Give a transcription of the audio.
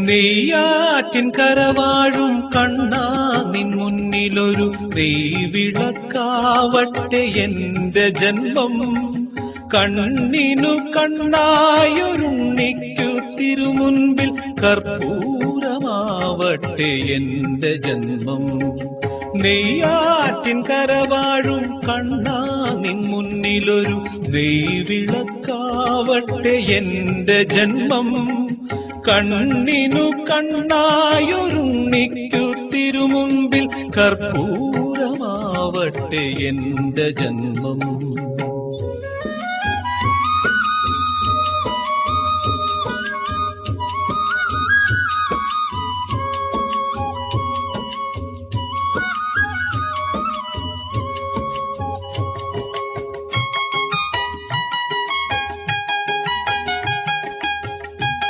നെയ്യാറ്റിൻ കരവാഴും കണ്ണാ നിൻ മുന്നിലൊരു നെയ്വിളക്കാവട്ടെ എന്റെ ജന്മം. കണ്ണിനു കണ്ണായൊരുണ്ണിക്കു തിരുമുൻപിൽ കർപ്പൂരമാവട്ടെ എന്റെ ജന്മം. നെയ്യാറ്റിൻ കരവാഴും കണ്ണാ നിൻ മുന്നിലൊരു നെയ്വിളക്കാവട്ടെ എന്റെ ജന്മം. കണ്ണിനു കണ്ണായൊരുണ്ണിക്കു തിരുമുൻപിൽ കർപ്പൂരമാവട്ടെ എന്റെ ജന്മം.